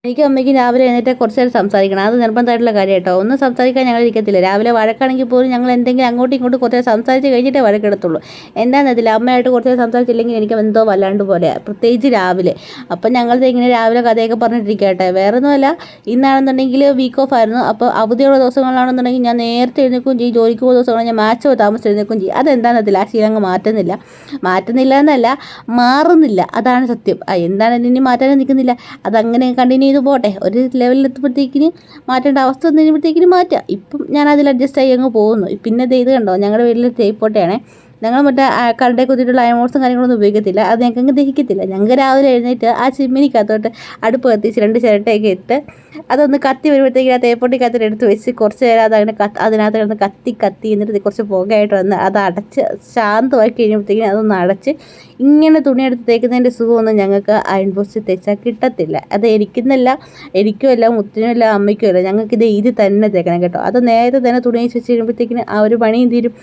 എനിക്കും അമ്മയ്ക്കും രാവിലെ എഴുന്നേറ്റ് കുറച്ച് നേരം സംസാരിക്കണം. അത് നിർബന്ധമായിട്ടുള്ള കാര്യം കേട്ടോ. ഒന്നും സംസാരിക്കാൻ ഞങ്ങൾ ഇരിക്കത്തില്ല. രാവിലെ വഴക്കാണെങ്കിൽ പോലും ഞങ്ങൾ എന്തെങ്കിലും അങ്ങോട്ടും ഇങ്ങോട്ടും കുറച്ച് നേരം സംസാരിച്ച് കഴിഞ്ഞിട്ടേ വഴക്കെടുത്തുള്ളൂ. എന്താണെന്നതില്ല അമ്മയായിട്ട് കുറച്ച് നേരം സംസാരിച്ചില്ലെങ്കിൽ എനിക്ക് എന്തോ വല്ലാണ്ട് പോലെ, പ്രത്യേകിച്ച് രാവിലെ. അപ്പം ഞങ്ങളിത് ഇങ്ങനെ രാവിലെ കഥയൊക്കെ പറഞ്ഞിട്ടിരിക്കട്ടെ. വേറെ ഒന്നുമല്ല, ഇന്നാണെന്നുണ്ടെങ്കിൽ വീക്ക് ഓഫ് ആയിരുന്നു. അപ്പോൾ അവധിയുള്ള ദിവസങ്ങളാണെന്നുണ്ടെങ്കിൽ ഞാൻ നേരത്തെ എഴുന്നേൽക്കുകയും ചെയ്യും. ജോലിക്ക് പോകുന്ന ദിവസങ്ങളാണ് ഞാൻ മാക്സിമം താമസിച്ച് എഴുന്നേൽക്കുകയും ചെയ്യും. അതെന്താണെന്നതില്ല, ആ ശീലം മാറ്റുന്നില്ല എന്നല്ല, മാറുന്നില്ല. അതാണ് സത്യം. എന്താണ് ഇനി മാറ്റാനും നിൽക്കുന്നില്ല. അതങ്ങനെ കണ്ടിന്യൂ ചെയ്ത് പോട്ടെ. ഒരു ലെവലിൽ എത്തുമ്പോഴത്തേക്കിന് മാറ്റേണ്ട അവസ്ഥ വന്നു കഴിയുമ്പോഴത്തേക്കിന് മാറ്റാം. ഇപ്പം ഞാൻ അതിൽ അഡ്ജസ്റ്റ് ആയി അങ്ങ് പോകുന്നു. പിന്നെ ഇത് കണ്ടോ, ഞങ്ങളുടെ വീട്ടിൽ തേപ്പോട്ടെയാണേ. ഞങ്ങൾ മറ്റേ കറണ്ടേ കുത്തിയിട്ടുള്ള അയമോൾസും കാര്യങ്ങളൊന്നും ഉപയോഗിക്കത്തില്ല. അത് ഞങ്ങൾക്ക് ദഹിക്കത്തില്ല. ഞങ്ങൾക്ക് രാവിലെ എഴുന്നേറ്റ് ആ ചിമ്മിനിക്കകത്തോട്ട് അടുപ്പ് കത്തിച്ച് 2 ചിരട്ടയൊക്കെ ഇട്ട് അതൊന്ന് കത്തി വരുമ്പോഴത്തേക്കും ആ തേപ്പൊട്ടിക്കകത്തോട്ട് എടുത്ത് വെച്ച് കുറച്ച് നേരം അതങ്ങനെ അതിനകത്ത് കിടന്ന് കത്തി എന്നിട്ട് കുറച്ച് പുകയായിട്ട് വന്ന് അത് അടച്ച് ശാന്തമായി കഴിയുമ്പോഴത്തേക്കും അതൊന്ന് അടച്ച് ഇങ്ങനെ തുണിയെടുത്ത് തേക്കുന്നതിൻ്റെ സുഖമൊന്നും ഞങ്ങൾക്ക് അയൺ ബോക്സിൽ തേച്ചാൽ കിട്ടത്തില്ല. അത് എനിക്കുമല്ല മുത്തിനുമല്ല അമ്മയ്ക്കുമല്ല, ഞങ്ങൾക്കിത് തന്നെ തേക്കണം കേട്ടോ. അത് നേരത്തെ തന്നെ തുണി വെച്ച് കഴിയുമ്പോഴത്തേക്കിന് ആ ഒരു പണിയും തീരും.